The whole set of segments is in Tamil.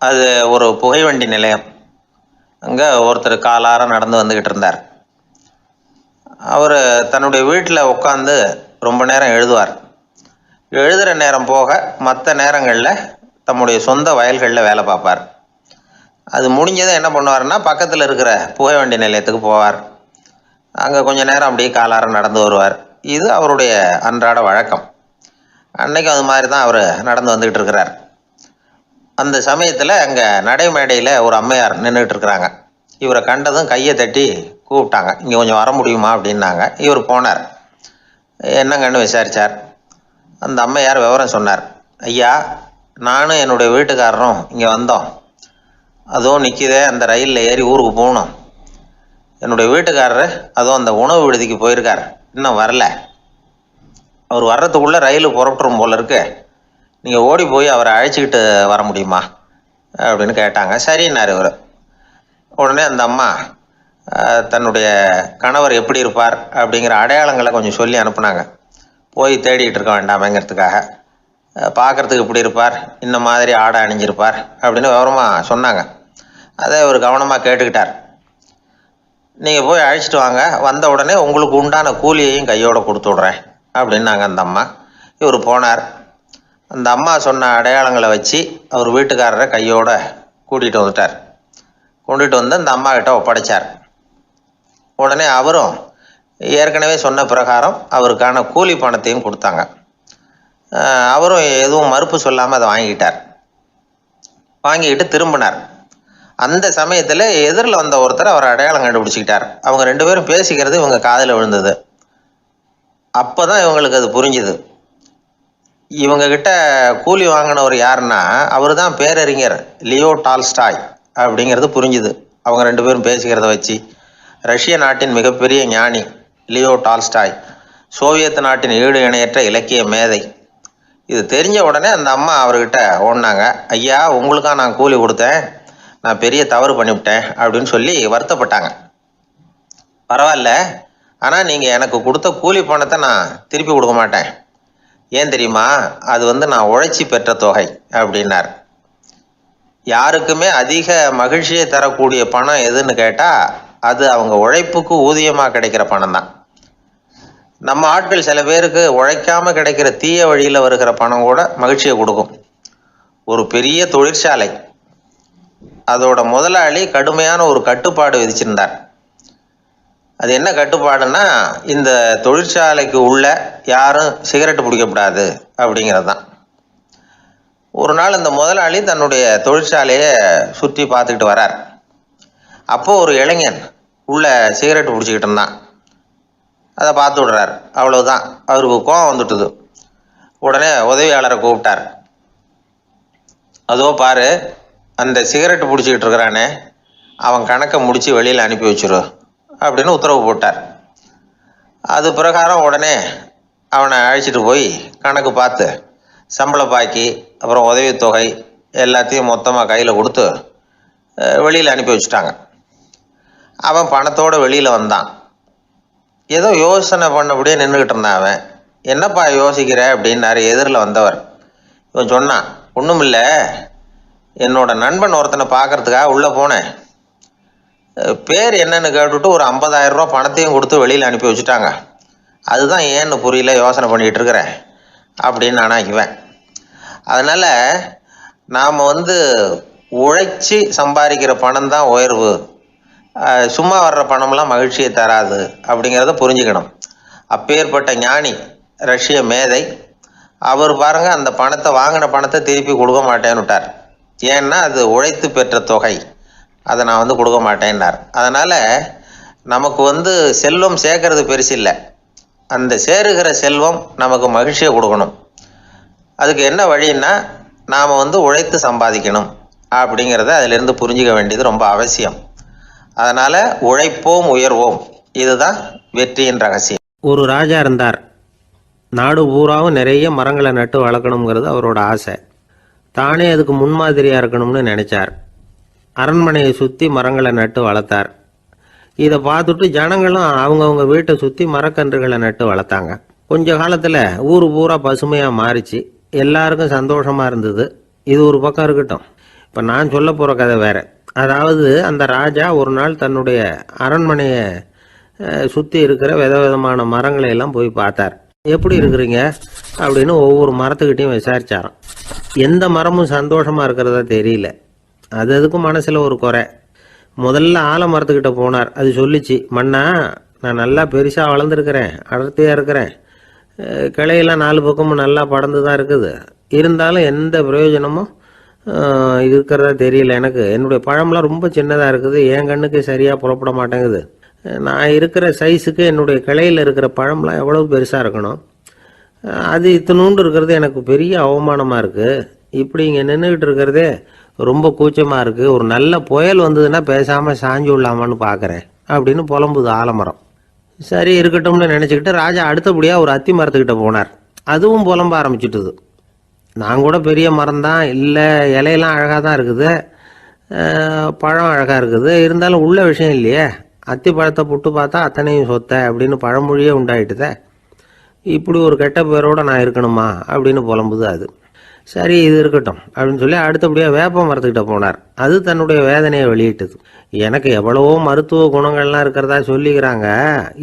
அது ஒரு புகைவண்டி நிலையம். அங்கே ஒருத்தர் காலார நடந்து வந்துக்கிட்டு இருந்தார். அவர் தன்னுடைய வீட்டில் உட்காந்து ரொம்ப நேரம் எழுதுவார். எழுதுகிற நேரம் போக மற்ற நேரங்களில் தம்முடைய சொந்த வயல்களில் வேலை பார்ப்பார். அது முடிஞ்சதும் என்ன பண்ணுவார்னா, பக்கத்தில் இருக்கிற புகைவண்டி நிலையத்துக்கு போவார். அங்கே கொஞ்சம் நேரம் அப்படியே காலார நடந்து வருவார். இது அவருடைய அன்றாட வழக்கம். அன்னைக்கு அது மாதிரி தான் அவர் நடந்து வந்துக்கிட்டு இருக்கிறார். அந்த சமயத்தில் அங்கே நடைமேடையில் ஒரு அம்மையார் நின்றுட்டு இருக்கிறாங்க. இவரை கண்டதும் கையை தட்டி கூப்பிட்டாங்க. இங்கே கொஞ்சம் வர முடியுமா அப்படின்னாங்க. இவர் போனார். என்னங்கன்னு விசாரித்தார். அந்த அம்மையார் விவரம் சொன்னார். ஐயா, நானும் என்னுடைய வீட்டுக்காரரும் இங்கே வந்தோம். அதுவும் நிற்கிதே, அந்த ரயிலில் ஏறி ஊருக்கு போகணும். என்னுடைய வீட்டுக்காரர் அதுவும் அந்த உணவு விடுதிக்கு போயிருக்கார், இன்னும் வரல. அவர் வர்றதுக்குள்ளே ரயில் புறப்பட்டுரும் போல இருக்கு. நீங்கள் ஓடி போய் அவரை அழைச்சிக்கிட்டு வர முடியுமா அப்படின்னு கேட்டாங்க. சரின்னார் இவர். உடனே அந்த அம்மா தன்னுடைய கணவர் எப்படி இருப்பார் அப்படிங்கிற அடையாளங்களை கொஞ்சம் சொல்லி அனுப்புனாங்க. போய் தேடிக்கிட்டு இருக்க வேண்டாமேங்கிறதுக்காக. பார்க்குறதுக்கு இப்படி இருப்பார், இந்த மாதிரி ஆடை அணிஞ்சிருப்பார் அப்படின்னு விவரமாக சொன்னாங்க. அதை இவர் கவனமாக கேட்டுக்கிட்டார். நீங்கள் போய் அழைச்சிட்டு வாங்க, வந்த உடனே உங்களுக்கு உண்டான கூலியையும் கையோடு கொடுத்து விட்றேன் அப்படின்னாங்க அந்த அம்மா. இவர் போனார். அந்த அம்மா சொன்ன அடையாளங்களை வச்சு அவர் வீட்டுக்காரரை கையோடு கூட்டிகிட்டு வந்துட்டார். கொண்டுட்டு வந்து அந்த அம்மா கிட்ட ஒப்படைச்சார். உடனே அவரும் ஏற்கனவே சொன்ன பிரகாரம் அவருக்கான கூலி பணத்தையும் கொடுத்தாங்க. அவரும் எதுவும் மறுப்பு சொல்லாமல் அதை வாங்கிக்கிட்டார். வாங்கிக்கிட்டு திரும்பினார். அந்த சமயத்தில் எதிரில் வந்த ஒருத்தர் அவர் அடையாளம் கண்டுபிடிச்சிக்கிட்டார். அவங்க ரெண்டு பேரும் பேசிக்கிறது இவங்க காதில் விழுந்தது. அப்போ தான் இவங்களுக்கு அது புரிஞ்சுது. இவங்கக்கிட்ட கூலி வாங்கினவர் யாருன்னா, அவர் தான் பேரறிஞர் லியோ டால்ஸ்டாய் அப்படிங்கிறது புரிஞ்சுது அவங்க ரெண்டு பேரும் பேசிக்கிறத வச்சு. ரஷ்ய நாட்டின் மிகப்பெரிய ஞானி லியோ டால்ஸ்டாய், சோவியத் நாட்டின் ஈடு இணையற்ற இலக்கிய மேதை. இது தெரிஞ்ச உடனே அந்த அம்மா அவர்கிட்ட ஓடினாங்க. ஐயா, உங்களுக்காக நான் கூலி கொடுத்தேன், நான் பெரிய தவறு பண்ணிவிட்டேன் அப்படின்னு சொல்லி வருத்தப்பட்டாங்க. பரவாயில்ல, ஆனால் நீங்கள் எனக்கு கொடுத்த கூலி பணத்தை நான் திருப்பி கொடுக்க மாட்டேன். ஏன் தெரியுமா, அது நான் உழைச்சி பெற்ற தொகை அப்படின்னார். யாருக்குமே அதிக மகிழ்ச்சியை தரக்கூடிய பணம் எதுன்னு கேட்டால் அது அவங்க உழைப்புக்கு ஊதியமாக கிடைக்கிற பணம் தான். நம்ம ஆட்கள் சில பேருக்கு உழைக்காமல் கிடைக்கிற தீய வழியில் வருகிற பணம் கூட மகிழ்ச்சியை கொடுக்கும். ஒரு பெரிய தொழிற்சாலை, அதோட முதலாளி கடுமையான ஒரு கட்டுப்பாடு விதிச்சிருந்தார். அது என்ன கட்டுப்பாடுன்னா, இந்த தொழிற்சாலைக்கு உள்ள யாரும் சிகரெட்டு பிடிக்கக்கூடாது அப்படிங்கிறது தான். ஒரு நாள் இந்த முதலாளி தன்னுடைய தொழிற்சாலையை சுற்றி பார்த்துக்கிட்டு வரார். அப்போது ஒரு இளைஞன் உள்ள சிகரெட்டு பிடிச்சிக்கிட்டு இருந்தான். அதை பார்த்து விடுறார். அவ்வளவுதான், அவருக்கு கோபம் வந்துட்டுது. உடனே உதவியாளரை கூப்பிட்டார். அதோ பாரு, அந்த சிகரெட்டு பிடிச்சிக்கிட்டு இருக்கிறானே, அவன் கணக்கை முடித்து வெளியில் அனுப்பி வச்சிரு அப்படின்னு உத்தரவு போட்டார். அது பிரகாரம் உடனே அவனை அழைச்சிட்டு போய் கணக்கு பார்த்து சம்பள பாக்கி அப்புறம் உதவித்தொகை எல்லாத்தையும் மொத்தமாக கையில் கொடுத்து வெளியில் அனுப்பி வச்சுட்டாங்க. அவன் பணத்தோடு வெளியில் வந்தான். ஏதோ யோசனை பண்ணபடியே நின்றுக்கிட்டு இருந்தான். அவன் என்னப்பா யோசிக்கிற அப்படின்னாரு எதிரில் வந்தவர். இவன் சொன்னான், ஒன்றும் இல்லை, என்னோட நண்பன் ஒருத்தனை பார்க்கறதுக்காக உள்ளே போனேன். பேர் என்னன்னு கேட்டுவிட்டு ஒரு 50,000 ரூபா பணத்தையும் கொடுத்து வெளியில் அனுப்பி வச்சுட்டாங்க. அதுதான் ஏன்னு புரியல, யோசனை பண்ணிக்கிட்டு இருக்கிறேன் அப்படின்னு நானாக்குவேன். அதனால் நாம் உழைச்சி சம்பாதிக்கிற பணம் தான் உயர்வு, சும்மா வர்ற பணம்லாம் மகிழ்ச்சியை தராது அப்படிங்கிறத புரிஞ்சுக்கணும். அப்பேற்பட்ட ஞானி ரஷ்ய மேதை அவர் பாருங்கள், அந்த பணத்தை வாங்கின பணத்தை திருப்பி கொடுக்க மாட்டேன்னு விட்டார். ஏன்னா அது உழைத்து பெற்ற தொகை, அதை நான் கொடுக்க மாட்டேன்னார். அதனால் நமக்கு செல்வம் சேர்க்கறது பெருசு இல்லை, அந்த சேருகிற செல்வம் நமக்கு மகிழ்ச்சியை கொடுக்கணும். அதுக்கு என்ன வழின்னா, நாம் உழைத்து சம்பாதிக்கணும் அப்படிங்கிறத அதிலிருந்து புரிஞ்சிக்க வேண்டியது ரொம்ப அவசியம். அதனால் உழைப்போம் உயர்வோம், இதுதான் வெற்றியின் ரகசியம். ஒரு ராஜா இருந்தார். நாடு பூராவும் நிறைய மரங்களை நட்டு வளர்க்கணுங்கிறது அவரோட ஆசை. தானே அதுக்கு முன்மாதிரியாக இருக்கணும்னு நினச்சார். அரண்மனையை சுற்றி மரங்களை நட்டு வளர்த்தார். இதை பார்த்துட்டு ஜனங்களும் அவங்கவுங்க வீட்டை சுற்றி மரக்கன்றுகளை நட்டு வளர்த்தாங்க. கொஞ்ச காலத்தில் ஊர் பூரா பசுமையாக மாறிச்சு. எல்லாருக்கும் சந்தோஷமாக இருந்தது. இது ஒரு பக்கம் இருக்கட்டும், இப்போ நான் சொல்ல போகிற கதை வேறு. அதாவது அந்த ராஜா ஒரு நாள் தன்னுடைய அரண்மனையை சுற்றி இருக்கிற விதவிதமான மரங்களை எல்லாம் போய் பார்த்தார். எப்படி இருக்கிறீங்க அப்படின்னு ஒவ்வொரு மரத்துக்கிட்டையும் விசாரிச்சாராம். எந்த மரமும் சந்தோஷமாக இருக்கிறதா தெரியல. அது அதுக்கும் மனசில் ஒரு குறை. முதல்ல ஆலமரத்துக்கிட்ட போனார். அது சொல்லிச்சு, மண்ணா நான் நல்லா பெருசாக வளர்ந்துருக்கிறேன், அடர்த்தியாக இருக்கிறேன், கிளையெல்லாம் 4 பக்கமும் நல்லா படர்ந்து தான் இருக்குது, இருந்தாலும் எந்த பிரயோஜனமும் இருக்கிறதா தெரியல எனக்கு. என்னுடைய பழம்லாம் ரொம்ப சின்னதாக இருக்குது, என் கண்ணுக்கு சரியாக புறப்பட மாட்டேங்குது. நான் இருக்கிற சைஸுக்கு என்னுடைய கிளையில் இருக்கிற பழம்லாம் எவ்வளோ பெருசாக இருக்கணும், அது இத்தினூண்டு இருக்கிறது எனக்கு பெரிய அவமானமாக இருக்குது. இப்படி இங்கே நின்றுக்கிட்டு இருக்கிறதே ரொம்ப கூச்சமாக இருக்குது. ஒரு நல்ல புயல் வந்ததுன்னா பேசாமல் சாஞ்சு விடலாமான்னு பார்க்குறேன் அப்படின்னு புலம்புது ஆலமரம். சரி இருக்கட்டும்னு நினச்சிக்கிட்டு ராஜா அடுத்தபடியாக ஒரு அத்தி மரத்துக்கிட்ட போனார். அதுவும் புலம்ப ஆரம்பிச்சுட்டுது. நான் கூட பெரிய மரம் தான், இல்லை இலையெல்லாம் அழகாக தான் இருக்குது, பழம் அழகாக இருக்குது, இருந்தாலும் உள்ள விஷயம் இல்லையே, அத்தி பழத்தை புட்டு பார்த்தா அத்தனையும் சொத்தை அப்படின்னு பழமொழியே உண்டாயிட்டுதே. இப்படி ஒரு கெட்ட பேரோடு நான் இருக்கணுமா அப்படின்னு புலம்புது அது. சரி இது இருக்கட்டும் அப்படின்னு சொல்லி அடுத்தபடியாக வேப்ப மரத்துக்கிட்ட போனார். அது தன்னுடைய வேதனையை வெளியிட்டது. எனக்கு எவ்வளவோ மருத்துவ குணங்கள்லாம் இருக்கிறதா சொல்லிக்கிறாங்க,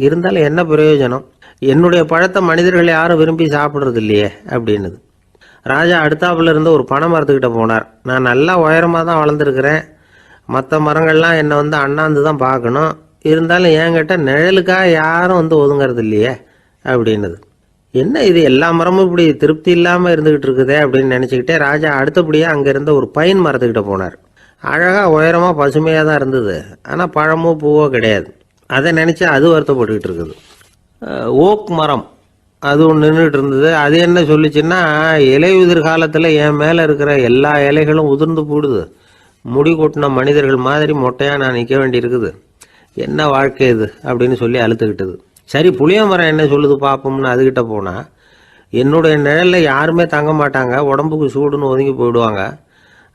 இருந்தாலும் என்ன பிரயோஜனம், என்னுடைய பழத்தை மனிதர்கள் யாரும் விரும்பி சாப்பிட்றது இல்லையே அப்படின்னுது. ராஜா அடுத்தாப்புல இருந்து ஒரு பனை மரத்துக்கிட்ட போனார். நான் நல்லா உயரமாக தான் வளர்ந்துருக்கிறேன், மற்ற மரங்கள்லாம் என்னை அண்ணாந்து தான் பார்க்கணும், இருந்தாலும் என்கிட்ட நிழலுக்காக யாரும் ஒதுங்கிறது இல்லையே அப்படின்னுது. என்ன இது எல்லா மரமும் இப்படி திருப்தி இல்லாமல் இருந்துக்கிட்டு இருக்குதே அப்படின்னு நினச்சிக்கிட்டே ராஜா அடுத்தபடியாக அங்கே இருந்த ஒரு பைன் மரத்துக்கிட்ட போனார். அழகாக உயரமாக பசுமையாக தான் இருந்தது, ஆனால் பழமோ பூவோ கிடையாது. அதை நினச்சி அது வருத்தப்பட்டுக்கிட்டு இருக்குது. ஓக் மரம் அது ஒன்று நின்றுட்டு இருந்தது. அது என்ன சொல்லிச்சுன்னா, இலையுதிர் காலத்தில் என் மேலே இருக்கிற எல்லா இலைகளும் உதிர்ந்து போடுது, முடி கொட்டின மனிதர்கள் மாதிரி மொட்டையாக நான் நிற்க வேண்டியிருக்குது, என்ன வாழ்க்கை இது அப்படின்னு சொல்லி அழுத்துக்கிட்டது. சரி புளிய மரம் என்ன சொல்லுது பார்ப்போம்னு அதுக்கிட்ட போனால், என்னுடைய நிழலில் யாருமே தங்க மாட்டாங்க, உடம்புக்கு சூடுன்னு ஒதுங்கி போயிடுவாங்க,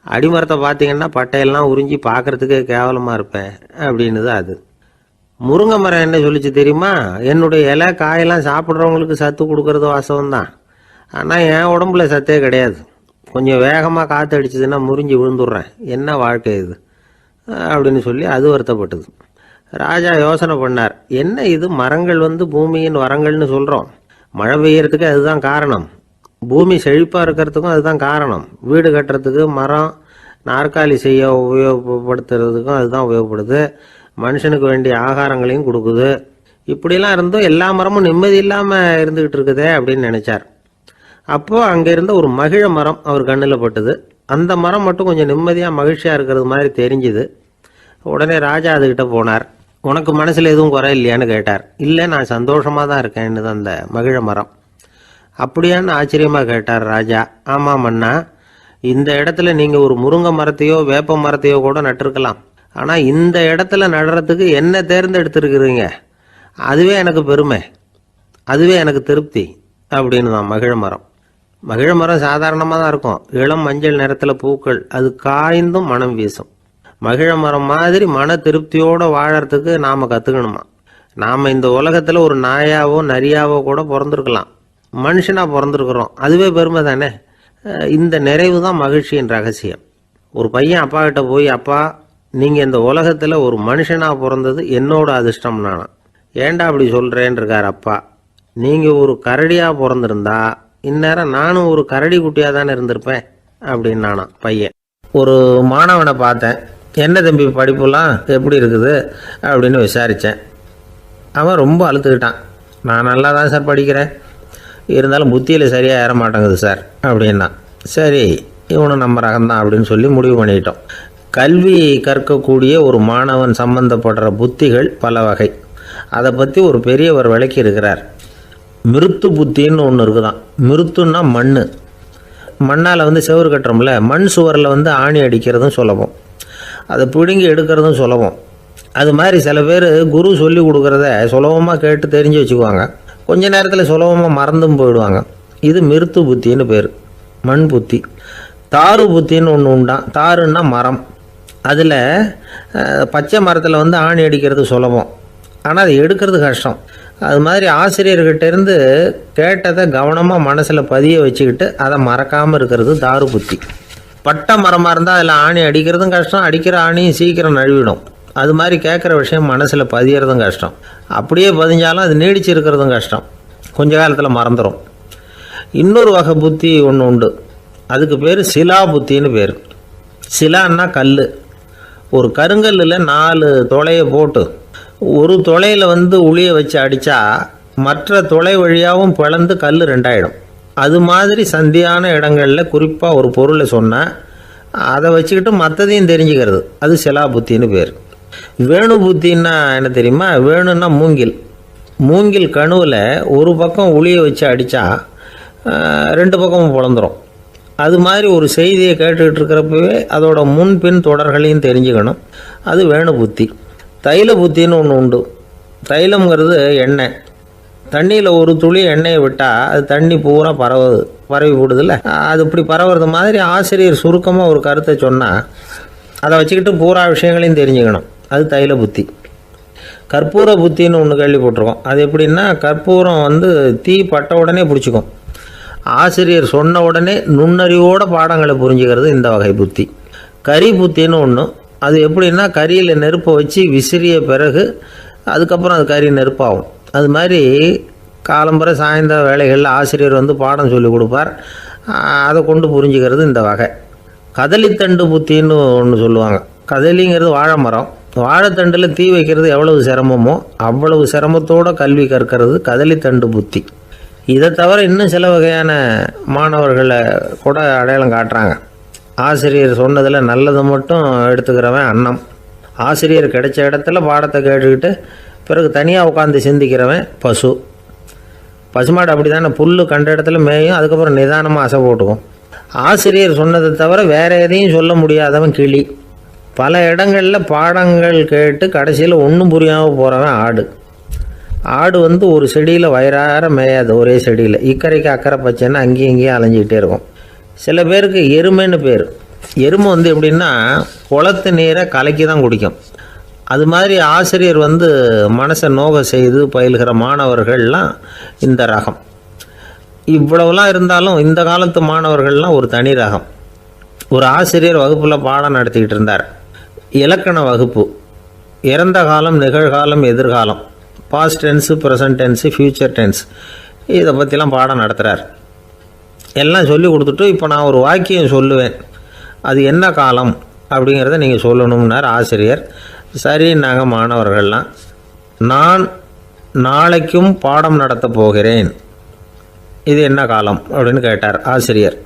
அடிமரத்தை பார்த்தீங்கன்னா பட்டையெல்லாம் உறிஞ்சி பார்க்குறதுக்கே கேவலமாக இருப்பேன் அப்படின்னுது அது. முருங்கை மரம் என்ன சொல்லிச்சு தெரியுமா, என்னுடைய இலை காயெல்லாம் சாப்பிட்றவங்களுக்கு சத்து கொடுக்கறது வாசவம்தான், ஆனால் என் உடம்புல சத்தே கிடையாது, கொஞ்சம் வேகமாக காற்று அடிச்சதுன்னா முறிஞ்சி விழுந்துடுறேன், என்ன வாழ்க்கை இது அப்படின்னு சொல்லி அது வருத்தப்பட்டது. ராஜா யோசனை பண்ணார், என்ன இது மரங்கள் பூமியின் வரங்கள்னு சொல்கிறோம், மழை பெய்யறதுக்கு அதுதான் காரணம், பூமி செழிப்பாக இருக்கிறதுக்கும் அதுதான் காரணம், வீடு கட்டுறதுக்கு மரம், நாற்காலி செய்ய உபயோகப்படுத்துறதுக்கும் அதுதான் உபயோகப்படுது, மனுஷனுக்கு வேண்டிய ஆகாரங்களையும் கொடுக்குது, இப்படிலாம் இருந்தும் எல்லா மரமும் நிம்மதி இல்லாமல் இருந்துக்கிட்டு இருக்குதே அப்படின்னு நினச்சார். அப்போது அங்கே இருந்த ஒரு மகிழ மரம் அவர் கண்ணில் பட்டுது. அந்த மரம் மட்டும் கொஞ்சம் நிம்மதியாக மகிழ்ச்சியாக இருக்கிறது மாதிரி தெரிஞ்சுது. உடனே ராஜா அதுக்கிட்ட போனார். உனக்கு மனசில் எதுவும் குறை இல்லையான்னு கேட்டார். இல்லை நான் சந்தோஷமாக தான் இருக்கேன்னு அந்த மகிழ மரம். அப்படியான்னு ஆச்சரியமாக கேட்டார் ராஜா. ஆமாம் மன்னா, இந்த இடத்துல நீங்கள் ஒரு முருங்கை மரத்தையோ வேப்ப மரத்தையோ கூட நட்டிருக்கலாம், ஆனால் இந்த இடத்துல நடுறதுக்கு என்ன தேர்ந்தெடுத்துருக்குறீங்க, அதுவே எனக்கு பெருமை, அதுவே எனக்கு திருப்தி அப்படின்னு தான் மகிழ மரம். மகிழ மரம் சாதாரணமாக தான் இருக்கும், இளம் மஞ்சள் நிறத்தில் பூக்கள், அது காய்ந்தும் மனம் வீசும். மகிழ மரம் மாதிரி மன திருப்தியோடு வாழறதுக்கு நாம் கற்றுக்கணுமா. நாம் இந்த உலகத்தில் ஒரு நாயாவோ நரியாவோ கூட பிறந்திருக்கலாம், மனுஷனாக பிறந்திருக்கிறோம், அதுவே பெருமை தானே. இந்த நிறைவு தான் மகிழ்ச்சியின் ரகசியம். ஒரு பையன் அப்பா கிட்ட போய், அப்பா நீங்கள் இந்த உலகத்தில் ஒரு மனுஷனாக பிறந்தது என்னோட அதிர்ஷ்டம் நானா. ஏண்டா அப்படி சொல்கிறேன்னு இருக்கார் அப்பா. நீங்கள் ஒரு கரடியாக பிறந்திருந்தா இந்நேரம் நானும் ஒரு கரடி குட்டியாக தானே இருந்திருப்பேன் அப்படின்னு நானா பையன். ஒரு மாணவனை பார்த்தேன், என்ன தம்பி படிப்புலாம் எப்படி இருக்குது அப்படின்னு விசாரித்தேன். அவன் ரொம்ப அழுத்துக்கிட்டான். நான் நல்லா தான் சார் படிக்கிறேன், இருந்தாலும் புத்தியில் சரியாக ஏற மாட்டேங்குது சார் அப்படின்னா. சரி இவனும் நம்ம ரகம்தான் அப்படின்னு சொல்லி முடிவு பண்ணிட்டோம். கல்வி கற்கக்கூடிய ஒரு மாணவன் சம்பந்தப்படுற புத்திகள் பல வகை. அதை பற்றி ஒரு பெரியவர் விளக்கி இருக்கிறார். மிருத்து புத்தின்னு ஒன்று இருக்குதான். மிருத்துன்னா மண், மண்ணால் செவுறு கட்டுறோம்ல, மண் சுவரில் ஆணி அடிக்கிறதும் சுலபம், அதை பிடுங்கி எடுக்கிறதும் சுலபம். அது மாதிரி சில பேர் குரு சொல்லி கொடுக்குறத சுலபமாக கேட்டு தெரிஞ்சு வச்சுக்குவாங்க, கொஞ்ச நேரத்தில் சுலபமாக மறந்தும் போயிடுவாங்க. இது மிருத்து புத்தின்னு பேர், மண் புத்தி. தாரு புத்தின்னு ஒன்று உண்டான். தாருன்னா மரம், அதில் பச்சை மரத்தில் ஆணி அடிக்கிறது சுலபம், ஆனால் அது எடுக்கிறது கஷ்டம். அது மாதிரி ஆசிரியர்கிட்ட இருந்து கேட்டதை கவனமாக மனசில் பதிய வச்சுக்கிட்டு அதை மறக்காமல் இருக்கிறது தாரு புத்தி. பட்ட மரமாக இருந்தால் அதில் ஆணி அடிக்கிறதும் கஷ்டம், அடிக்கிற ஆணியும் சீக்கிரம் நழுவிடும். அது மாதிரி கேட்குற விஷயம் மனசில் பதியறதும் கஷ்டம். அப்படியே பதிஞ்சாலும் அது நீடிச்சு இருக்கிறதும் கஷ்டம், கொஞ்ச காலத்தில் மறந்துடும். இன்னொரு வகை புத்தி ஒன்று உண்டு, அதுக்கு பேர் சிலா புத்தின்னு பேர். சிலான்னா கல். ஒரு கருங்கல்லில் 4 துளையை போட்டு ஒரு துளையில் உளியை வச்சு அடித்தா மற்ற துளை வழியாகவும் பிளந்து கல் 2ஆயிடும். அது மாதிரி சந்தியான இடங்களில் குறிப்பாக ஒரு பொருளை சொன்னால் அதை வச்சுக்கிட்டு மற்றதையும் தெரிஞ்சுக்கிறது, அது சிலா புத்தின்னு பேர். வேணு புத்தின்னா என்ன தெரியுமா? வேணுன்னா மூங்கில். மூங்கில் கணுவில் ஒரு பக்கம் உளியை வச்சு அடித்தா 2 பக்கமும் பிளந்துடும். அது மாதிரி ஒரு செய்தியை கேட்டுக்கிட்டு இருக்கிறப்பவே அதோட முன்பின் தொடர்களையும் தெரிஞ்சுக்கணும், அது வேணு புத்தி. தைல புத்தின்னு ஒன்று உண்டு. தைலம்ங்கிறது எண்ணெய். தண்ணியில் ஒரு துளி எண்ணெயை விட்டால் அது தண்ணி பூரா பரவி போடுதில்ல, அது இப்படி பரவுறது மாதிரி ஆசிரியர் சுருக்கமாக ஒரு கருத்தை சொன்னால் அதை வச்சுக்கிட்டு பூரா விஷயங்களையும் தெரிஞ்சுக்கணும், அது தைல புத்தி. கற்பூர புத்தின்னு ஒன்று கேள்விப்பட்டிருக்கோம். அது எப்படின்னா, கற்பூரம் தீ பட்ட உடனே பிடிச்சிக்கும். ஆசிரியர் சொன்ன உடனே நுண்ணறிவோட பாடங்களை புரிஞ்சுக்கிறது இந்த வகை புத்தி. கரி புத்தின்னு ஒன்று. அது எப்படின்னா, கரியில் நெருப்பை வச்சு விசிறிய பிறகு அதுக்கப்புறம் அது கறி நெருப்பாகும். அது மாதிரி காலம்பரை சாயந்தர வேலைகளில் ஆசிரியர் பாடம் சொல்லி கொடுப்பார், அதை கொண்டு புரிஞ்சுக்கிறது இந்த வகை. கதலித்தண்டு புத்தின்னு ஒன்று சொல்லுவாங்க. கதலிங்கிறது வாழை மரம். வாழைத்தண்டில் தீ வைக்கிறது எவ்வளவு சிரமமோ அவ்வளவு சிரமத்தோடு கல்வி கற்கிறது கதலித்தண்டு புத்தி. இதை தவிர இன்னும் சில வகையான மாணவர்களை கூட அடையாளம் காட்டுறாங்க. ஆசிரியர் சொன்னதில் நல்லதை மட்டும் எடுத்துக்கிறவன் அன்னம். ஆசிரியர் கிடைச்ச இடத்துல பாடத்தை கேட்டுக்கிட்டு பிறகு தனியாக உட்காந்து சிந்திக்கிறவன் பசு. பசுமாடு அப்படி தானே, புல் கண்ட இடத்துல மேயும், அதுக்கப்புறம் நிதானமாக அசை போட்டுக்கும். ஆசிரியர் சொன்னதை தவிர வேறு எதையும் சொல்ல முடியாதவன் கிளி. பல இடங்களில் பாடங்கள் கேட்டு கடைசியில் ஒன்றும் புரியாமல் போகிறவன் ஆடு. ஆடு ஒரு செடியில் வயிறார மேயாது, ஒரே செடியில். இக்கரைக்கு அக்கறை பச்சைன்னா அங்கேயும் இங்கேயும் அலைஞ்சிக்கிட்டே இருக்கும். சில பேருக்கு எருமைன்னு பேர். எருமை எப்படின்னா, குளத்து நீரை கலக்கி தான் குடிக்கும். அது மாதிரி ஆசிரியர் மனசை நோக செய்து பயில்கிற மாணவர்கள்லாம் இந்த ரகம். இவ்வளவுலாம் இருந்தாலும் இந்த காலத்து மாணவர்கள்லாம் ஒரு தனி ரகம். ஒரு ஆசிரியர் வகுப்பில் பாடம் நடத்திக்கிட்டு இருந்தார். இலக்கண வகுப்பு. இறந்த காலம், நிகழ்காலம், எதிர்காலம், past tense, present tense, future tense, இதை பற்றிலாம் பாடம் நடத்துகிறார். எல்லாம் சொல்லி கொடுத்துட்டு இப்போ நான் ஒரு வாக்கியம் சொல்லுவேன், அது என்ன காலம் அப்படிங்கிறத நீங்கள் சொல்லணும்னார் ஆசிரியர். சரி, நாங்கள் மாணவர்கள்லாம், நான் நாளைக்கும் பாடம் நடத்தப் போகிறேன், இது என்ன காலம் அப்படின்னு கேட்டார் ஆசிரியர்.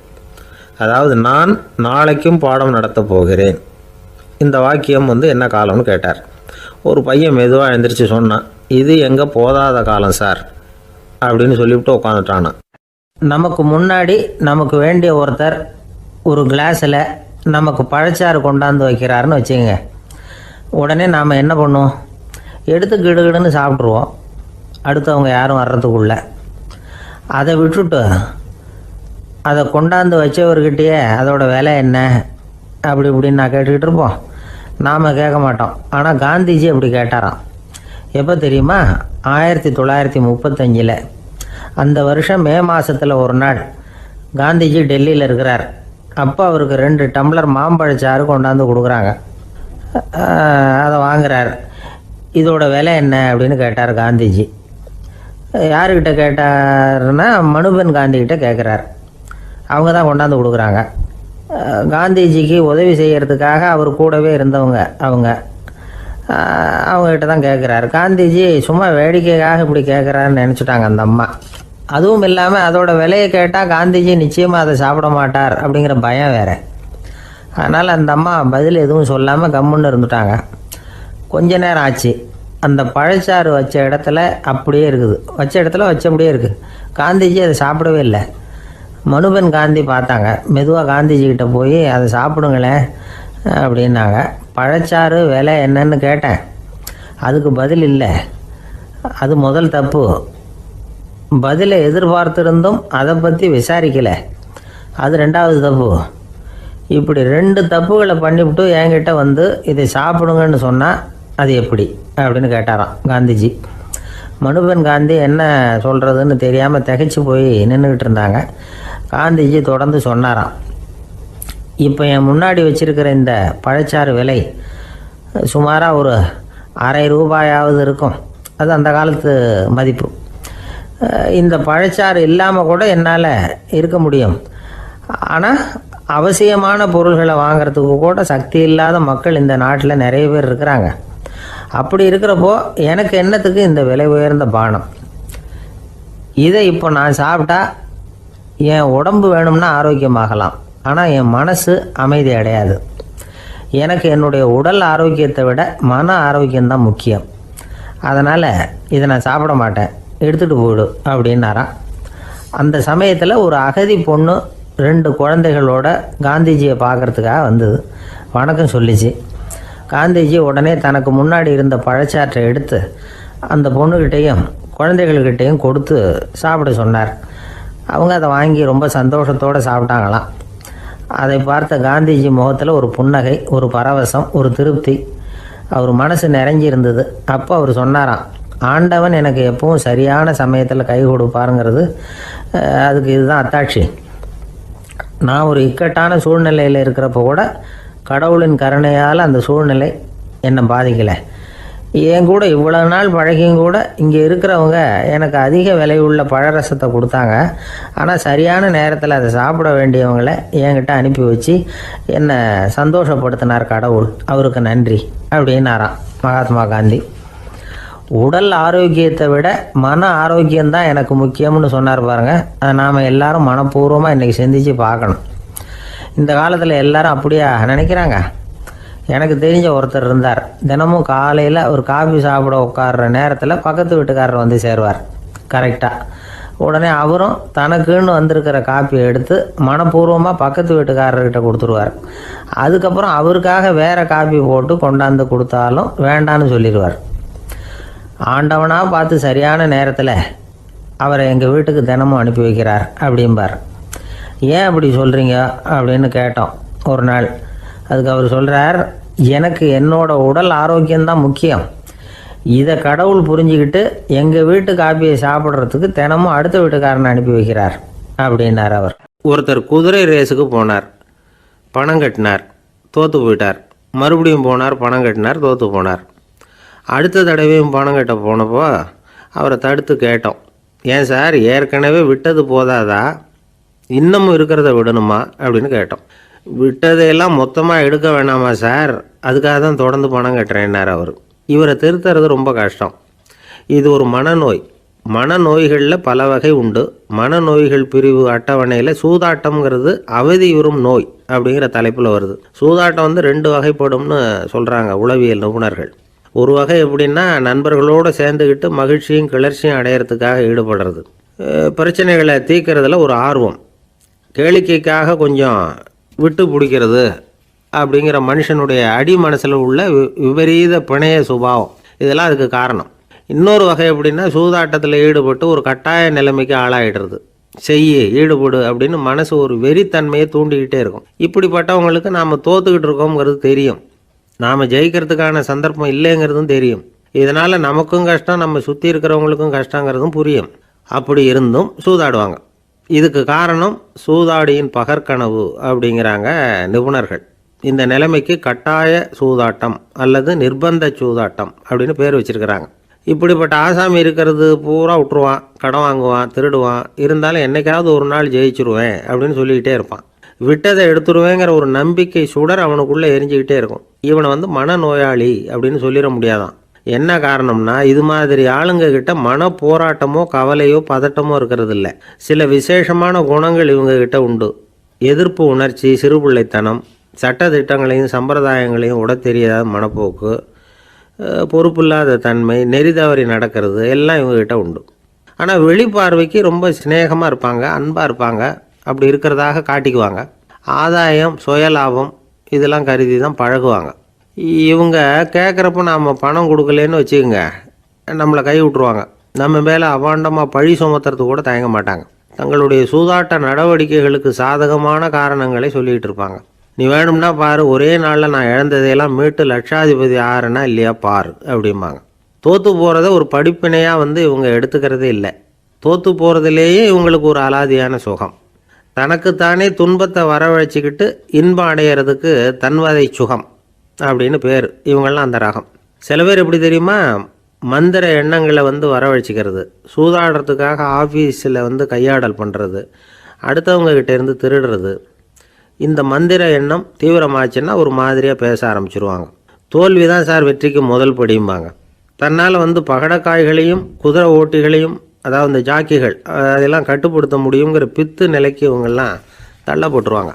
அதாவது நான் நாளைக்கும் பாடம் நடத்தப் போகிறேன், இந்த வாக்கியம் என்ன காலம்னு கேட்டார். ஒரு பையன் மெதுவாக எழுந்திரிச்சு சொன்னான், இது எங்கள் போதாத காலம் சார் அப்படின்னு சொல்லிவிட்டு உட்காந்துட்டானா. நமக்கு முன்னாடி நமக்கு வேண்டிய ஒருத்தர் ஒரு கிளாஸில் நமக்கு பழச்சாறு கொண்டாந்து வைக்கிறாருன்னு வச்சுக்கோங்க. உடனே நாம் என்ன பண்ணுவோம்? எடுத்து கிடுகிடுன்னு சாப்பிட்ருவோம், அடுத்தவங்க யாரும் வர்றதுக்குள்ள. அதை விட்டுட்டு அதை கொண்டாந்து வச்சவர்கிட்டயே அதோட விலை என்ன அப்படி இப்படின்னு நான் கேட்டுக்கிட்டு இருப்போம், நாம் கேட்க மாட்டோம். ஆனால் காந்திஜி அப்படி கேட்டாராம். எப்போ தெரியுமா? 1935. அந்த வருஷம் மே மாதத்தில் ஒரு நாள் காந்திஜி டெல்லியில் இருக்கிறார். அப்போ அவருக்கு 2 டம்ளர் மாம்பழச்சாறு கொண்டாந்து கொடுக்குறாங்க. அதை வாங்குறார். இதோட விலை என்ன அப்படின்னு கேட்டார் காந்திஜி. யாருக்கிட்ட கேட்டார்னா மனுபென் காந்திகிட்ட கேட்குறார். அவங்க தான் கொண்டாந்து கொடுக்குறாங்க. காந்திஜிக்கு உதவி செய்கிறதுக்காக அவர் கூடவே இருந்தவங்க அவங்ககிட்ட தான் கேட்குறாரு. காந்திஜி சும்மா வேடிக்கைக்காக இப்படி கேட்குறாருன்னு நினச்சிட்டாங்க அந்த அம்மா. அதுவும் இல்லாமல் அதோட விலையை கேட்டால் காந்திஜி நிச்சயமாக அதை சாப்பிட மாட்டார் அப்படிங்கிற பயம் வேறு. அதனால் அந்த அம்மா பதில் எதுவும் சொல்லாமல் கம்முன்னு இருந்துட்டாங்க. கொஞ்ச நேரம் ஆச்சு. அந்த பழச்சாறு வச்ச இடத்துல அப்படியே இருக்குது, வச்ச இடத்துல வச்சபடியே இருக்குது. காந்திஜி அதை சாப்பிடவே இல்லை. மனுபென் காந்தி பார்த்தாங்க. மெதுவாக காந்திஜிக்கிட்ட போய் அதை சாப்பிடுங்களேன் அப்படின்னாங்க. பழச்சாறு விலை என்னன்னு கேட்டேன், அதுக்கு பதில் இல்லை. அது முதல் தப்பு. பதிலை எதிர்பார்த்திருந்தும் அதை பற்றி விசாரிக்கலை, அது 2வது தப்பு. இப்படி 2 தப்புகளை பண்ணிவிட்டு என்கிட்ட இதை சாப்பிடுங்கன்னு சொன்னால் அது எப்படி அப்படின்னு கேட்டாராம் காந்திஜி. மனுபென் காந்தி என்ன சொல்கிறதுன்னு தெரியாமல் திகைச்சு போய் நின்றுக்கிட்டு இருந்தாங்க. காந்திஜி தொடர்ந்து சொன்னாராம், இப்போ என் முன்னாடி வச்சிருக்கிற இந்த பழச்சாறு விலை சுமாராக ஒரு ₹1/2 இருக்கும். அது அந்த காலத்து மதிப்பு. இந்த பழச்சாறு இல்லாமல் கூட என்னால் இருக்க முடியும். ஆனால் அவசியமான பொருள்களை வாங்கிறதுக்கு கூட சக்தி இல்லாத மக்கள் இந்த நாட்டில் நிறைய பேர் இருக்கிறாங்க. அப்படி இருக்கிறப்போ எனக்கு என்னத்துக்கு இந்த விலை உயர்ந்த பானம்? இதை இப்போ நான் சாப்பிட்டா என் உடம்பு வேணும்னா ஆரோக்கியமாகலாம், ஆனால் என் மனசு அமைதி அடையாது. எனக்கு என்னுடைய உடல் ஆரோக்கியத்தை விட மன ஆரோக்கியம்தான் முக்கியம். அதனால் இதை நான் சாப்பிட மாட்டேன், எடுத்துகிட்டு போயிடு அப்படின்னாராம். அந்த சமயத்தில் ஒரு அகதி பொண்ணு 2 குழந்தைகளோட காந்திஜியை பார்க்குறதுக்காக வந்தது. வணக்கம் சொல்லிச்சு. காந்திஜி உடனே தனக்கு முன்னாடி இருந்த பழச்சாற்றை எடுத்து அந்த பொண்ணுக்கிட்டேயும் குழந்தைகள்கிட்டையும் கொடுத்து சாப்பிட சொன்னார். அவங்க அதை வாங்கி ரொம்ப சந்தோஷத்தோடு சாப்பிட்டாங்களாம். அதை பார்த்த காந்திஜி முகத்தில் ஒரு புன்னகை, ஒரு பரவசம், ஒரு திருப்தி. அவர் மனசு நிறைஞ்சி இருந்தது. அப்போ அவர் சொன்னாராம், ஆண்டவன் எனக்கு எப்பவும் சரியான சமயத்தில் கை கொடுப்பாருங்கிறது அதுக்கு இதுதான் அத்தாட்சி. நான் ஒரு இக்கட்டான சூழ்நிலையில் இருக்கிறப்ப கூட கடவுளின் கருணையால் அந்த சூழ்நிலை என்னை பாதிக்கலை. என் கூட இவ்வளோ நாள் பழகியும் கூட இங்கே இருக்கிறவங்க எனக்கு அதிக விலை உள்ள பழரசத்தை கொடுத்தாங்க. ஆனால் சரியான நேரத்தில் அதை சாப்பிட வேண்டியவங்களை என்கிட்ட அனுப்பி வச்சு என்னை சந்தோஷப்படுத்தினார் கடவுள், அவருக்கு நன்றி அப்படின்னாராம் மகாத்மா காந்தி. உடல் ஆரோக்கியத்தை விட மன ஆரோக்கியம்தான் எனக்கு முக்கியம்னு சொன்னார் பாருங்கள். அதை நாம் எல்லாரும் மனப்பூர்வமாக இன்றைக்கி சிந்திச்சு பார்க்கணும். இந்த காலத்தில் எல்லாரும் அப்படியா நினைக்கிறாங்க? எனக்கு தெரிஞ்ச ஒருத்தர் இருந்தார். தினமும் காலையில் ஒரு காஃபி சாப்பிட உட்கார்ற நேரத்தில் பக்கத்து வீட்டுக்காரர் வந்து சேருவார் கரெக்டாக. உடனே அவரும் தனக்குன்னு வந்திருக்கிற காப்பியை எடுத்து மனப்பூர்வமாக பக்கத்து வீட்டுக்காரர்கிட்ட கொடுத்துருவார். அதுக்கப்புறம் அவருக்காக வேறு காப்பி போட்டு கொண்டாந்து கொடுத்தாலும் வேண்டான்னு சொல்லிடுவார். ஆண்டவனாக பார்த்து சரியான நேரத்தில் அவரை எங்கள் வீட்டுக்கு தினமும் அனுப்பி வைக்கிறார் அப்படிம்பார். ஏன் அப்படி சொல்கிறீங்க அப்படின்னு கேட்டோம் ஒரு நாள். அதுக்கு அவர் சொல்கிறார், எனக்கு என்னோட உடல் ஆரோக்கியம்தான் முக்கியம். இதை கடவுள் புரிஞ்சுக்கிட்டு எங்கள் வீட்டு காப்பியை சாப்பிட்றதுக்கு தினமும் அடுத்த வீட்டுக்காரனை அனுப்பி வைக்கிறார் அப்படின்னார் அவர். ஒருத்தர் குதிரை ரேஸுக்கு போனார், பணம் கட்டினார், தோற்று போயிட்டார். மறுபடியும் போனார், பணம் கட்டினார், தோற்று போனார். அடுத்த தடவையும் பணம் கட்ட போனப்போ அவரை தடுத்து கேட்டோம், ஏன் சார் ஏற்கனவே விட்டது போதாதா, இன்னமும் இருக்கிறத விடணுமா அப்படின்னு கேட்டோம். விட்டதையெல்லாம் மொத்தமாக எடுக்க வேணாமா சார், அதுக்காக தான் தொடர்ந்து பணம் கட்டுறேன்னார் அவர். இவரை திருத்துறது ரொம்ப கஷ்டம். இது ஒரு மனநோய். மனநோய்களில் பல வகை உண்டு. மனநோய்கள் பிரிவு அட்டவணையில் சூதாட்டம்ங்கிறது அவதியுறும் நோய் அப்படிங்கிற தலைப்பில் வருது. சூதாட்டம் 2 வகைப்படும்னு சொல்கிறாங்க உளவியல் நிபுணர்கள். ஒரு வகை எப்படின்னா, நண்பர்களோடு சேர்ந்துக்கிட்டு மகிழ்ச்சியும் கிளர்ச்சியும் அடையிறதுக்காக ஈடுபடுறது. பிரச்சனைகளை தீர்க்கறதுல ஒரு ஆர்வம், கேளிக்கைக்காக கொஞ்சம் விட்டு பிடிக்கிறது அப்படிங்கிற மனுஷனுடைய அடி மனசில் உள்ள விபரீத பிணைய சுபாவம், இதெல்லாம் அதுக்கு காரணம். இன்னொரு வகை எப்படின்னா, சூதாட்டத்தில் ஈடுபட்டு ஒரு கட்டாய நிலைமைக்கு ஆளாயிடுறது. ஈடுபடு அப்படின்னு மனசு ஒரு வெறித்தன்மையை தூண்டிக்கிட்டே இருக்கும். இப்படிப்பட்டவங்களுக்கு நாம் தோத்துக்கிட்டு இருக்கோங்கிறது தெரியும், நாம் ஜெயிக்கிறதுக்கான சந்தர்ப்பம் இல்லைங்கிறதும் தெரியும். இதனால் நமக்கும் கஷ்டம், நம்ம சுற்றி இருக்கிறவங்களுக்கும் கஷ்டங்கிறதும் புரியும். அப்படி இருந்தும் சூதாடுவாங்க. இதுக்கு காரணம் சூதாடியின் பகற்கனவு அப்படிங்கிறாங்க நிபுணர்கள். இந்த நிலைமைக்கு கட்டாய சூதாட்டம் அல்லது நிர்பந்த சூதாட்டம் அப்படின்னு பேர் வச்சிருக்கிறாங்க. இப்படிப்பட்ட ஆசாமி இருக்கிறது பூரா விட்டுருவான், கடன் வாங்குவான், திருடுவான். இருந்தாலும் என்னைக்காவது ஒரு நாள் ஜெயிச்சிருவேன் அப்படின்னு சொல்லிக்கிட்டே இருப்பான். விட்டதை எடுத்துருவேங்கிற ஒரு நம்பிக்கை சுடர் அவனுக்குள்ளே எரிஞ்சிக்கிட்டே இருக்கும். இவனை மனநோயாளி அப்படின்னு சொல்லிட முடியாதான். என்ன காரணம்னா, இது மாதிரி ஆளுங்க கிட்ட மன போராட்டமோ கவலையோ பதட்டமோ இருக்கிறது இல்லை. சில விசேஷமான குணங்கள் இவங்க கிட்ட உண்டு. எதிர்ப்பு உணர்ச்சி, சிறுபிள்ளைத்தனம், சட்ட திட்டங்களையும் சம்பிரதாயங்களையும் உட தெரியாத மனப்போக்கு, பொறுப்பில்லாத தன்மை, நெறி தவறி நடக்கிறது எல்லாம் இவங்ககிட்ட உண்டு. ஆனால் வெளிப்பார்வைக்கு ரொம்ப சிநேகமாக இருப்பாங்க, அன்பாக இருப்பாங்க. அப்படி இருக்கிறதாக காட்டிக்குவாங்க. ஆதாயம், சுயலாபம் இதெல்லாம் கருதி தான் பழகுவாங்க. இவங்க கேட்குறப்ப நாம் பணம் கொடுக்கலன்னு வச்சுக்கோங்க, நம்மளை கை விட்ருவாங்க. நம்ம மேலே அபாண்டமாக பழி சுமத்துறது கூட தயங்க மாட்டாங்க. தங்களுடைய சூதாட்ட நடவடிக்கைகளுக்கு சாதகமான காரணங்களை சொல்லிகிட்டு இருப்பாங்க. நீ வேணும்னா பாரு, ஒரே நாளில் நான் இழந்ததையெல்லாம் மீட்டு லட்சாதிபதி ஆறேன்னா இல்லையா பாரு அப்படிம்பாங்க. தோற்று போகிறத ஒரு படிப்பினையாக இவங்க எடுத்துக்கிறதே இல்லை. தோற்று போகிறதுலேயே இவங்களுக்கு ஒரு அலாதியான சுகம். தனக்குத்தானே துன்பத்தை வரவழைச்சிக்கிட்டு இன்பம் அடையிறதுக்கு தன்வதை சுகம் அப்படின்னு பேர். இவங்கெல்லாம் அந்த ரகம். சில பேர் எப்படி தெரியுமா, மந்திர எண்ணங்களை வரவழைச்சிக்கிறது, சூதாடுறதுக்காக ஆஃபீஸில் கையாடல் பண்ணுறது, அடுத்தவங்ககிட்ட இருந்து திருடுறது. இந்த மந்திர எண்ணம் தீவிரமாச்சுன்னா ஒரு மாதிரியாக பேச ஆரம்பிச்சிருவாங்க. தோல்வி தான் சார் வெற்றிக்கு முதல் படியும்பாங்க. தன்னால் பகடக்காய்களையும் குதிரை ஓட்டிகளையும், அதாவது இந்த ஜாக்கிகள், அதெல்லாம் கட்டுப்படுத்த முடியுங்கிற பித்து நிலைக்கு இவங்கெல்லாம் தள்ளப்பட்டுருவாங்க.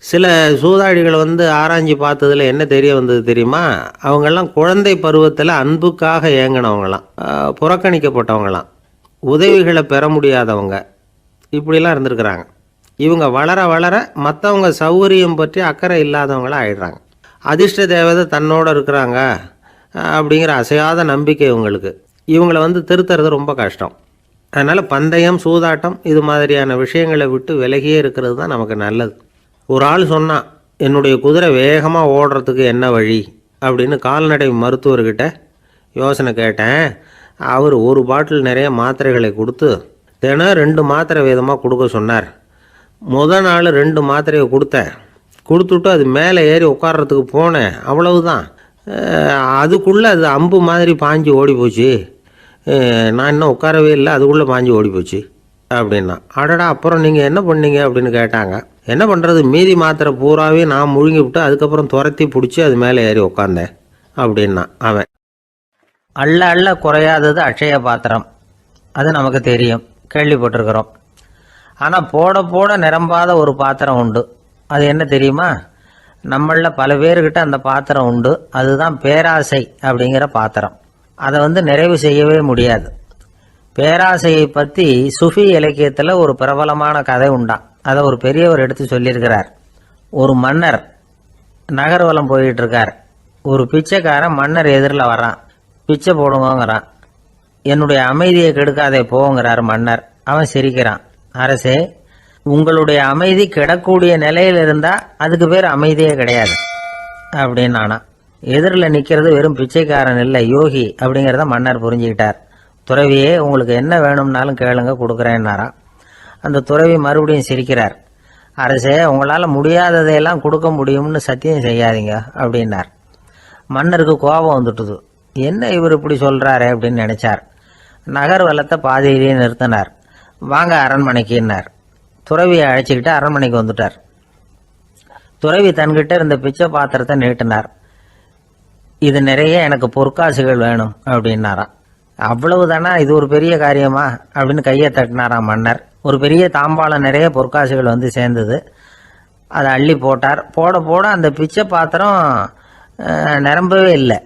சில சூதாடிகள் ஆராய்ச்சி பார்த்ததில் என்ன தெரிய வந்தது தெரியுமா, அவங்கெல்லாம் குழந்தை பருவத்தில் அன்புக்காக ஏங்கினவங்களாம், புறக்கணிக்கப்பட்டவங்களாம், உதவிகளை பெற முடியாதவங்க, இப்படிலாம் இருந்திருக்கிறாங்க. இவங்க வளர வளர மற்றவங்க சௌகரியம் பற்றி அக்கறை இல்லாதவங்களாக ஆயிடுறாங்க. அதிர்ஷ்ட தேவதை தன்னோடு இருக்கிறாங்க அப்படிங்கிற அசையாத நம்பிக்கை இவங்களுக்கு. இவங்களை திருத்துறது ரொம்ப கஷ்டம். அதனால் பந்தயம், சூதாட்டம் இது மாதிரியான விஷயங்களை விட்டு விலகியே இருக்கிறது தான் நமக்கு நல்லது. ஒரு ஆள் சொன்னான், என்னுடைய குதிரை வேகமாக ஓடுறதுக்கு என்ன வழி அப்படின்னு கால்நடை மருத்துவர்கிட்ட யோசனை கேட்டேன். அவர் ஒரு பாட்டில் நிறைய மாத்திரைகளை கொடுத்து தினம் 2 மாத்திரை வீதமாக கொடுக்க சொன்னார். முதல் நாள் 2 மாத்திரையை கொடுத்துட்டு அது மேலே ஏறி உட்கார்றதுக்கு போனேன். அவ்வளவுதான். அதுக்குள்ளே அது அம்பு மாதிரி பாஞ்சு ஓடி போச்சு. நான் இன்னும் உட்காரவே இல்லை, அதுக்குள்ளே பாஞ்சு ஓடி போச்சு அப்படின்னா. அடடா, அப்புறம் நீங்கள் என்ன பண்ணீங்க அப்படின்னு கேட்டாங்க. என்ன பண்ணுறது, மீதி மாத்திரை பூராவே நான் முழுங்கி விட்டு அதுக்கப்புறம் துரத்தி பிடிச்சி அது மேலே ஏறி உட்காந்தேன் அப்படின்னா அவன். அள்ள அள்ள குறையாதது அட்சய பாத்திரம், அது நமக்கு தெரியும், கேள்விப்பட்டிருக்கிறோம். ஆனால் போட போட நிரம்பாத ஒரு பாத்திரம் உண்டு. அது என்ன தெரியுமா, நம்மளில் பல பேர்கிட்ட அந்த பாத்திரம் உண்டு. அதுதான் பேராசை அப்படிங்கிற பாத்திரம். அதை நிறைவு செய்யவே முடியாது. பேராசையை பற்றி சுஃபி இலக்கியத்தில் ஒரு பிரபலமான கதை உண்டாம். அதை ஒரு பெரியவர் எடுத்து சொல்லியிருக்கிறார். ஒரு மன்னர் நகர்வலம் போயிட்டு இருக்கார். ஒரு பிச்சைக்காரன் மன்னர் எதிரில் வரான். பிச்சை போடுவோங்கிறான். என்னுடைய அமைதியை கெடுக்காதே போங்கிறார் மன்னர். அவன் சிரிக்கிறான். அரசே, உங்களுடைய அமைதி கிடக்கூடிய நிலையில் இருந்தால் அதுக்கு பேர் அமைதியே கிடையாது அப்படின்னு நானா. எதிரில் நிற்கிறது வெறும் பிச்சைக்காரன் இல்லை, யோகி அப்படிங்கிறத மன்னர் புரிஞ்சுக்கிட்டார். துறவியே, உங்களுக்கு என்ன வேணும்னாலும் கேளுங்க, கொடுக்குறேன்னாராம். அந்த துறவி மறுபடியும் சிரிக்கிறார். அரசே, உங்களால் முடியாததையெல்லாம் கொடுக்க முடியும்னு சத்தியம் செய்யாதீங்க அப்படின்னார். மன்னருக்கு கோபம் வந்துட்டுது. என்ன இவர் இப்படி சொல்கிறாரு அப்படின்னு நினச்சார். நகர் வலத்தை பாதியிலேயே நிறுத்தினார். வாங்க அரண்மனைக்குன்னார். துறவியை அழைச்சிக்கிட்டு அரண்மனைக்கு வந்துட்டார். துறவி தன்கிட்ட இருந்த பிச்சை பாத்திரத்தை நீட்டினார். இது நிறைய எனக்கு பொற்காசுகள் வேணும் அப்படின்னாராம். அவ்வளவு தானா, இது ஒரு பெரிய காரியமா அப்படின்னு கையை தட்டினாராம் மன்னர். ஒரு பெரிய தாம்பாளம் நிறைய பொற்காசுகள் சேர்ந்தது. அதை அள்ளி போட்டார். போட போட அந்த பிச்சை பாத்திரம் நிரம்பவே இல்லை.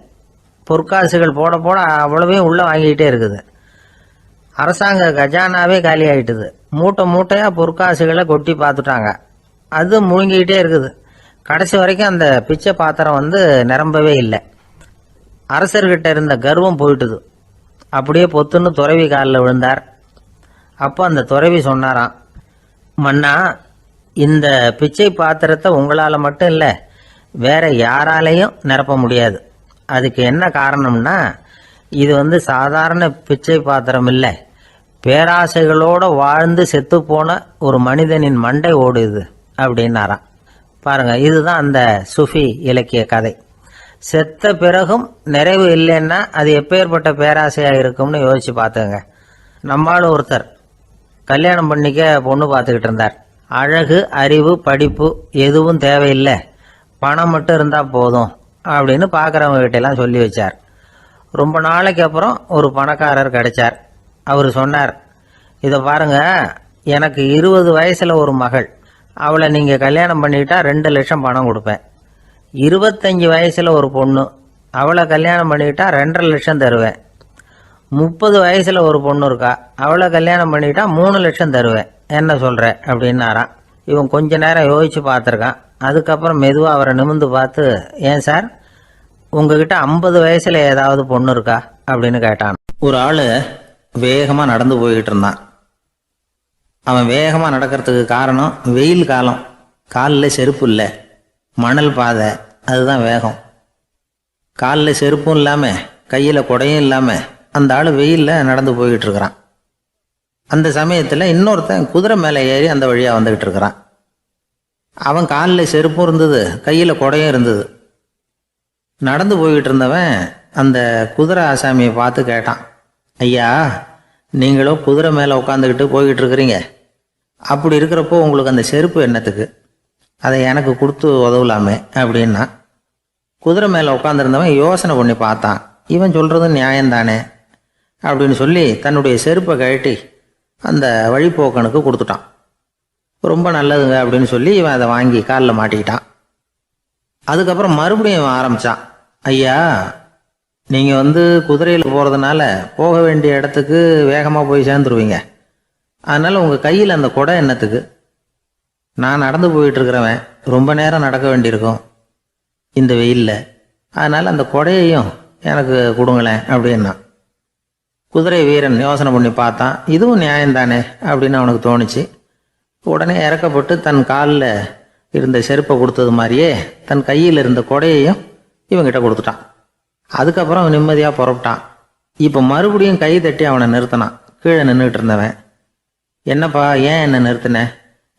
பொற்காசுகள் போட போட அவ்வளவையும் உள்ளே வாங்கிக்கிட்டே இருக்குது. அரசாங்க கஜானாவே காலி ஆகிட்டுது. மூட்டை மூட்டையாக பொற்காசுகளை கொட்டி பார்த்துட்டாங்க. அது முழுங்கிக்கிட்டே இருக்குது. கடைசி வரைக்கும் அந்த பிச்சை பாத்திரம் நிரம்பவே இல்லை. அரசர்கிட்ட இருந்த கர்வம் போயிட்டுது. அப்படியே பொத்துன்னு துறவி காலில் விழுந்தார். அப்போ அந்த துறவி சொன்னாராம், மன்னா, இந்த பிச்சை பாத்திரத்தை உங்களால் மட்டும் இல்லை, வேற யாராலையும் நிரப்ப முடியாது. அதுக்கு என்ன காரணம்னா, இது சாதாரண பிச்சை பாத்திரம் இல்லை, பேராசைகளோடு வாழ்ந்து செத்துப்போன ஒரு மனிதனின் மண்டை ஓடுது அப்படின்னாராம். பாருங்க, இதுதான் அந்த சுஃபி இலக்கிய கதை. செத்த பிறகும் நிறைவு இல்லைன்னா அது எப்பேற்பட்ட பேராசையாக இருக்கும்னு யோசிச்சு பார்த்துங்க. நம்மளும் ஒருத்தர் கல்யாணம் பண்ணிக்க பொண்ணு பார்த்துக்கிட்டு இருந்தார். அழகு, அறிவு, படிப்பு எதுவும் தேவையில்லை, பணம் மட்டும் இருந்தால் போதும் அப்படின்னு பார்க்குறவங்க கிட்டெல்லாம் சொல்லி வச்சார். ரொம்ப நாளைக்கு அப்புறம் ஒரு பணக்காரர் கிடைச்சார். அவர் சொன்னார், இதை பாருங்க, எனக்கு 20 வயசில் ஒரு மகள், அவளை நீங்கள் கல்யாணம் பண்ணிக்கிட்டா 2 லட்சம் பணம் கொடுப்பேன். 25 வயசில் ஒரு பொண்ணு, அவளை கல்யாணம் பண்ணிக்கிட்டா 2.5 லட்சம் தருவேன். 30 வயசில் ஒரு பொண்ணு இருக்கா, அவளை கல்யாணம் பண்ணிக்கிட்டா 3 லட்சம் தருவேன். என்ன சொல்கிற அப்படின்னாராம். இவன் கொஞ்ச நேரம் யோசித்து பார்த்துருக்கான். அதுக்கப்புறம் மெதுவாக அவரை நிமிர்ந்து பார்த்து, ஏன் சார், உங்ககிட்ட 50 வயசில் ஏதாவது பொண்ணு இருக்கா அப்படின்னு கேட்டான். ஒரு ஆள் வேகமாக நடந்து போய்கிட்டு இருந்தான். அவன் வேகமாக நடக்கிறதுக்கு காரணம் வெயில் காலம், காலில் செருப்பு இல்லை, மணல் பாதை, அதுதான் வேகம். காலில் செருப்பும் இல்லாமல் கையில் குடையும் இல்லாமல் அந்த ஆள் வெயிலில் நடந்து போய்கிட்டு இருக்கிறான். அந்த சமயத்தில் இன்னொருத்தன் குதிரை மேலே ஏறி அந்த வழியாக வந்துக்கிட்டு இருக்கிறான். அவன் காலில் செருப்பும் இருந்தது, கையில் குடையும் இருந்தது. நடந்து போய்கிட்டு இருந்தவன் அந்த குதிரை ஆசாமியை பார்த்து கேட்டான், ஐயா, நீங்களும் குதிரை மேலே உட்காந்துக்கிட்டு போய்கிட்டு இருக்கிறீங்க, அப்படி இருக்கிறப்போ உங்களுக்கு அந்த செருப்பு என்னத்துக்கு? அதை எனக்கு கொடுத்து உதவலாமே அப்படின்னா. குதிரை மேலே உட்காந்துருந்தவன் யோசனை பண்ணி பார்த்தான். இவன் சொல்கிறது நியாயம்தானே அப்படின்னு சொல்லி தன்னுடைய செருப்பை கழட்டி அந்த வழிப்போக்கனுக்கு கொடுத்துட்டான். ரொம்ப நல்லதுங்க அப்படின்னு சொல்லி இவன் அதை வாங்கி காலில் மாட்டிக்கிட்டான். அதுக்கப்புறம் மறுபடியும் இவன் ஆரம்பித்தான், ஐயா, நீங்கள் குதிரையில் போகிறதுனால போக வேண்டிய இடத்துக்கு வேகமாக போய் சேர்ந்துருவீங்க. அதனால் உங்கள் கையில் அந்த குடை என்னத்துக்கு? நான் நடந்து போயிட்டுருக்கிறவன், ரொம்ப நேரம் நடக்க வேண்டியிருக்கும் இந்த வெயிலில், அதனால் அந்த குடையையும் எனக்கு கொடுங்களேன் அப்படின்னா. குதிரை வீரன் யோசனை பண்ணி பார்த்தான், இதுவும் நியாயம்தானே அப்படின்னு அவனுக்கு தோணுச்சு. உடனே இறக்கப்பட்டு தன் காலில் இருந்த செருப்பை கொடுத்தது மாதிரியே தன் கையில் இருந்த குடையையும் இவங்கிட்ட கொடுத்துட்டான். அதுக்கப்புறம் அவன் நிம்மதியாக புறப்பட்டான். இப்போ மறுபடியும் கை தட்டி அவனை நிறுத்தினான். கீழே நின்றுட்டு இருந்தவன், என்னப்பா, ஏன் என்ன நிறுத்தின?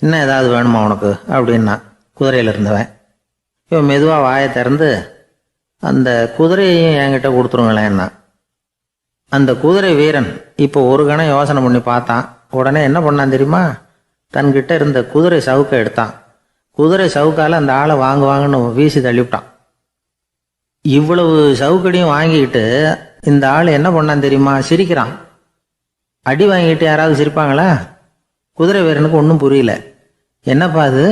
இன்னும் ஏதாவது வேணுமா உனக்கு அப்படின்னா குதிரையில் இருந்தவன். இவன் மெதுவாக வாயை திறந்து அந்த குதிரையையும் என்கிட்ட கொடுத்துருங்களேன்னா. அந்த குதிரை வீரன் இப்போ ஒரு கணம் யோசனை பண்ணி பார்த்தான். உடனே என்ன பண்ணான் தெரியுமா? தன்கிட்ட இருந்த குதிரை சவுக்கை எடுத்தான். குதிரை சவுக்கால் அந்த ஆளை வாங்குவாங்கன்னு வீசி தள்ளிவிட்டான். இவ்வளவு சவுக்கடியும் வாங்கிக்கிட்டு இந்த ஆள் என்ன பண்ணான் தெரியுமா? சிரிக்கிறான். அடி வாங்கிட்டு யாராவது சிரிப்பாங்களா? குதிரை வீரனுக்கு ஒன்றும் புரியல. என்னப்பா அது,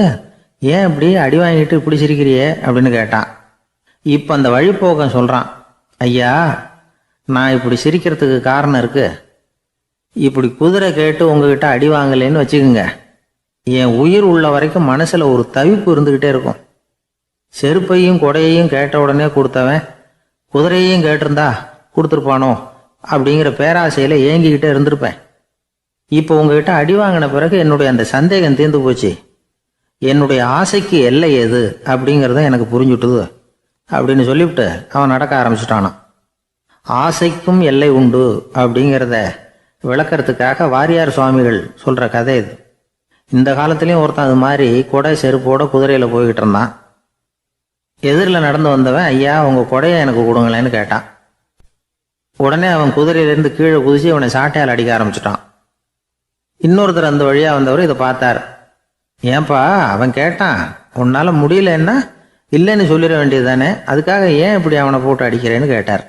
ஏன் இப்படி அடி வாங்கிட்டு இப்படி சிரிக்கிறியே அப்படின்னு கேட்டான். இப்போ அந்த வழிப்போக்கன் சொல்கிறான், ஐயா, நான் இப்படி சிரிக்கிறதுக்கு காரணம் இருக்கு. இப்படி குதிரை கேட்டு உங்ககிட்ட அடி வாங்கலைன்னு வச்சுக்கோங்க, என் உயிர் உள்ள வரைக்கும் மனசில் ஒரு தவிப்பு இருந்துக்கிட்டே இருக்கும். செருப்பையும் கொடையையும் கேட்ட உடனே கொடுத்தவன் குதிரையையும் கேட்டிருந்தா கொடுத்துருப்பானோ அப்படிங்கிற பேராசையில் ஏங்கிக்கிட்டே இருந்திருப்பேன். இப்போ உங்ககிட்ட அடி வாங்கின பிறகு என்னுடைய அந்த சந்தேகம் தீர்ந்து போச்சு. என்னுடைய ஆசைக்கு எல்லை எது அப்படிங்கிறத எனக்கு புரிஞ்சுட்டுது அப்படின்னு சொல்லிவிட்டு அவன் நடக்க ஆரம்பிச்சுட்டானான். ஆசைக்கும் எல்லை உண்டு அப்படிங்கிறத விளக்கறதுக்காக வாரியார் சுவாமிகள் சொல்கிற கதை இது. இந்த காலத்துலேயும் ஒருத்தன் அது மாதிரி கொடை செருப்போட குதிரையில் போய்கிட்டு இருந்தான். எதிரில் நடந்து வந்தவன், ஐயா, உங்கள் கொடையை எனக்கு கொடுங்களேன்னு கேட்டான். உடனே அவன் குதிரையிலேருந்து கீழே குதிச்சு அவனை சாட்டையால் அடிக்க ஆரம்பிச்சிட்டான். இன்னொருத்தர் அந்த வழியாக வந்தவர் இதை பார்த்தார். ஏன்பா, அவன் கேட்டான், உன்னால் முடியலன்னா இல்லைன்னு சொல்லிட வேண்டியது தானே, அதுக்காக ஏன் இப்படி அவனை போட்டு அடிக்கிறேன்னு கேட்டார்.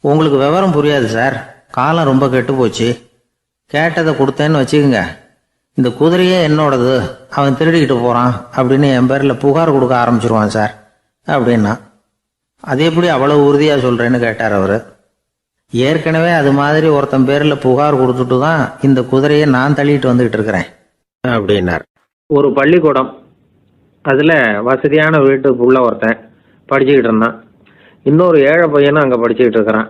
உங்களுக்கு விவரம் புரியாது சார், காலம் ரொம்ப கெட்டு போச்சு. கேட்டதை கொடுத்தேன்னு வச்சுக்கோங்க, இந்த குதிரையே என்னோடது, அவன் திருடிக்கிட்டு போகிறான் அப்படின்னு என் பேரில் புகார் கொடுக்க ஆரம்பிச்சிருவான் சார் அப்படின்னா. அது எப்படி அவ்வளோ உறுதியாக சொல்கிறேன்னு கேட்டார் அவர். ஏற்கனவே அது மாதிரி ஒருத்தன் பேரில் புகார் கொடுத்துட்டு தான் இந்த குதிரையை நான் தள்ளிட்டு வந்துக்கிட்டு இருக்கிறேன் அப்படின்னார். ஒரு பள்ளிக்கூடம், அதில் வசதியான வீட்டுக்குள்ள ஒருத்தன் படிச்சுக்கிட்டு இருந்தான். இன்னொரு ஏழை பையனும் அங்கே படிச்சுக்கிட்டு இருக்கிறான்.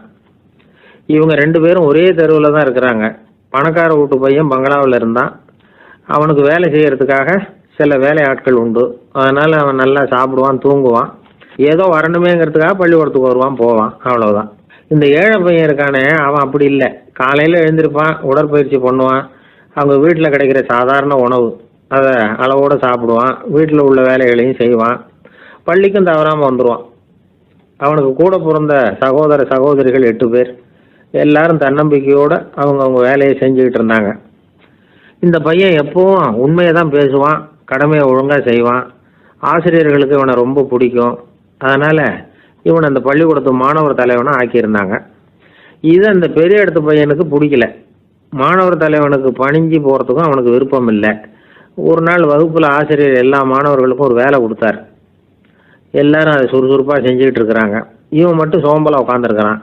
இவங்க ரெண்டு பேரும் ஒரே தெருவில் தான் இருக்கிறாங்க. பணக்கார வீட்டு பையன் பங்களாவில் இருந்தான். அவனுக்கு வேலை செய்யறதுக்காக சில வேலை ஆட்கள் உண்டு. அதனால் அவன் நல்லா சாப்பிடுவான், தூங்குவான், ஏதோ வரணுமேங்கிறதுக்காக பள்ளிக்கூடத்துக்கு வருவான், போவான், அவ்வளோதான். இந்த ஏழை பையன் இருக்கானே, அவன் அப்படி இல்லை. காலையில் எழுந்திருப்பான், உடற்பயிற்சி பண்ணுவான், அவங்க வீட்டில் கிடைக்கிற சாதாரண உணவு அதை அளவோடு சாப்பிடுவான், வீட்டில் உள்ள வேலைகளையும் செய்வான், பள்ளிக்கும் தவறாமல் வந்துடுவான். அவனுக்கு கூட பிறந்த சகோதர சகோதரிகள் 8 பேர். எல்லாரும் தன்னம்பிக்கையோடு அவங்கவுங்க வேலையை செஞ்சுக்கிட்டு இருந்தாங்க. இந்த பையன் எப்பவும் உண்மையை தான் பேசுவான், கடமையை ஒழுங்காக செய்வான். ஆசிரியர்களுக்கு இவனை ரொம்ப பிடிக்கும். அதனால் இவனை அந்த பள்ளிக்கூடத்து மாணவர் தலைவனாக ஆக்கியிருந்தாங்க. இது அந்த பெரிய இடத்து பையனுக்கு பிடிக்கல. மாணவர் தலைவனுக்கு பணிஞ்சு போகிறதுக்கும் அவனுக்கு விருப்பம் இல்லை. ஒரு நாள் வகுப்பில் ஆசிரியர் எல்லா மாணவர்களுக்கும் ஒரு வேலை கொடுத்தார். எல்லாரும் அதை சுறுசுறுப்பாக செஞ்சுக்கிட்டு இருக்கிறாங்க. இவன் மட்டும் சோம்பலாக உட்காந்துருக்கிறான்.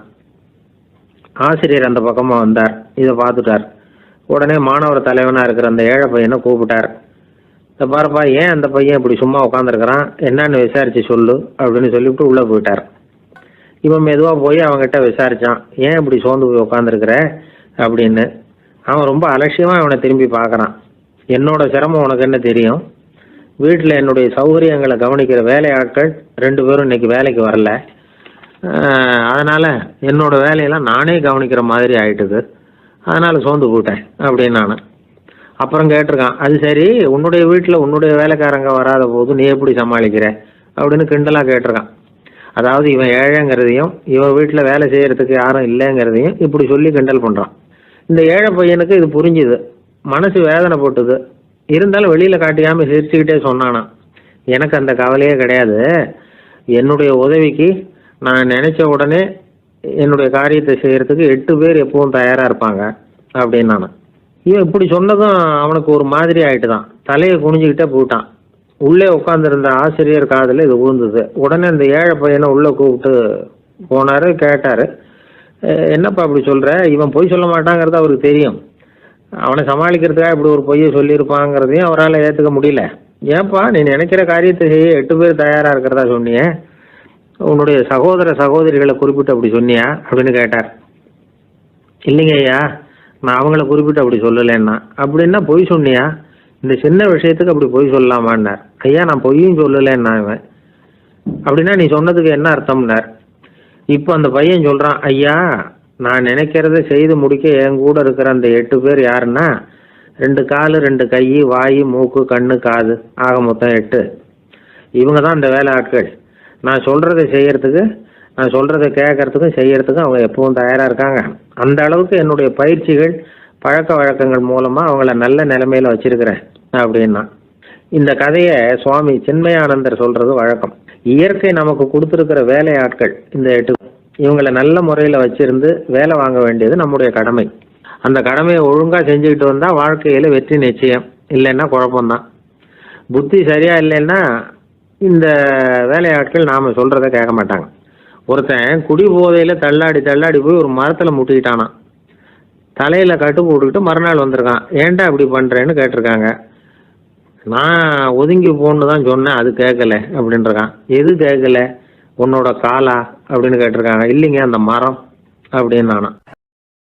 ஆசிரியர் அந்த பக்கமாக வந்தார், இதை பார்த்துட்டார். உடனே மாணவர் தலைவனாக இருக்கிற அந்த ஏழை பையனை கூப்பிட்டார். இந்த பாருப்பா, ஏன் அந்த பையன் இப்படி சும்மா உட்காந்துருக்கிறான், என்னன்னு விசாரித்து சொல்லு அப்படின்னு சொல்லிவிட்டு உள்ளே போயிட்டார். இவன் மெதுவாக போய் அவங்ககிட்ட விசாரித்தான், ஏன் இப்படி சோர்ந்து போய் உட்காந்துருக்கிற அப்படின்னு. அவன் ரொம்ப அலட்சியமாக அவனை திரும்பி பார்க்குறான். என்னோட சிரமம் உனக்கு என்ன தெரியும்? வீட்டில் என்னுடைய சௌகரியங்களை கவனிக்கிற வேலையாட்கள் 2 பேரும் இன்னைக்கு வேலைக்கு வரல. அதனால் என்னோட வேலையெல்லாம் நானே கவனிக்கிற மாதிரி ஆயிட்டுது. அதனால் சோர்ந்து போட்டேன் அப்படின்னு நான். அப்புறம் கேட்டிருக்கான், அது சரி உன்னுடைய வீட்டில் உன்னுடைய வேலைக்காரங்க வராத போது நீ எப்படி சமாளிக்கிற அப்படின்னு கிண்டலாக கேட்டிருக்கான். அதாவது இவன் ஏழைங்கிறதையும் இவன் வீட்டில் வேலை செய்யறதுக்கு யாரும் இல்லைங்கிறதையும் இப்படி சொல்லி கிண்டல் பண்ணுறான். இந்த ஏழை பையனுக்கு இது புரிஞ்சுது, மனசு வேதனை போட்டுது. இருந்தாலும் வெளியில் காட்டியாமல் சிரிச்சுக்கிட்டே சொன்னானா, எனக்கு அந்த கவலையே கிடையாது, என்னுடைய உதவிக்கு நான் நினைச்ச உடனே என்னுடைய காரியத்தை செய்யறதுக்கு 8 பேர் எப்பவும் தயாராக இருப்பாங்க அப்படின்னு நான். இவன் இப்படி சொன்னதும் அவனுக்கு ஒரு மாதிரி ஆயிட்டு தான், தலையை குனிஞ்சுக்கிட்டே போயிட்டான். உள்ளே உட்காந்துருந்த ஆசிரியர் காதில் இது விழுந்தது. உடனே இந்த ஏழை பையனை உள்ளே கூப்பிட்டு போனார், கேட்டார், என்னப்பா அப்படி சொல்கிற? இவன் பொய் சொல்ல மாட்டாங்கிறது அவருக்கு தெரியும், அவனை சமாளிக்கிறதுக்காக இப்படி ஒரு பொய்யை சொல்லியிருப்பாங்கிறதையும் அவரால் ஏற்றுக்க முடியல. ஏன்பா நீ நினைக்கிற காரியத்தை செய்ய 8 பேர் தயாராக இருக்கிறதா சொன்னியே, உன்னுடைய சகோதர சகோதரிகளை குறிப்பிட்டு அப்படி சொன்னியா அப்படின்னு கேட்டார். இல்லைங்க ஐயா, நான் அவங்கள குறிப்பிட்டு அப்படி சொல்லலைன்னா. அப்படின்னா பொய் சொன்னியா? இந்த சின்ன விஷயத்துக்கு அப்படி பொய் சொல்லலாமான்னார். ஐயா நான் பொய்யும் சொல்லலைன்னா. இவன் அப்படின்னா நீ சொன்னதுக்கு என்ன அர்த்தம்னார். இப்போ அந்த பையன் சொல்கிறான், ஐயா நான் நினைக்கிறத செய்து முடிக்க என் கூட இருக்கிற அந்த 8 பேர் யாருன்னா 2 காலு 2 கை வாய் மூக்கு கண்ணு காது ஆக மொத்தம் 8. இவங்க தான் இந்த வேலை ஆட்கள். நான் சொல்கிறத செய்யறதுக்கு, நான் சொல்கிறத கேட்கறதுக்கும் செய்யறதுக்கும் அவங்க எப்பவும் தயாராக இருக்காங்க. அந்த அளவுக்கு என்னுடைய பயிற்சிகள் பழக்க வழக்கங்கள் மூலமாக அவங்கள நல்ல நிலைமையில் வச்சிருக்கிறேன் அப்படின்னா. இந்த கதையை சுவாமி சின்மயானந்தர் சொல்கிறது வழக்கம். இயற்கை நமக்கு கொடுத்துருக்கிற வேலையாட்கள் இந்த 8, இவங்களை நல்ல முறையில் வச்சிருந்து வேலை வாங்க வேண்டியது நம்முடைய கடமை. அந்த கடமையை ஒழுங்காக செஞ்சுக்கிட்டு வந்தால் வாழ்க்கையில் வெற்றி நிச்சயம், இல்லைன்னா குழப்பம்தான். புத்தி சரியா இல்லைன்னா இந்த வேலையாட்கள் நாம் சொல்கிறத கேட்க மாட்டாங்க. ஒருத்தன் குடி போதையில் தள்ளாடி தள்ளாடி போய் ஒரு மரத்தில் முட்டிக்கிட்டானான். தலையில் கட்டு போட்டுக்கிட்டு மறுநாள் வந்திருக்கான். ஏன்டா இப்படி பண்ணுறேன்னு கேட்டிருக்காங்க. நான் ஒதுங்கி போன்னு தான் சொன்னேன், அது கேட்கல அப்படின்றான். எது கேட்கல? உன்னோட காலா அப்படின்னு கேட்டிருக்காங்க. இல்லைங்க அந்த மரம் அப்படின்னு நானா.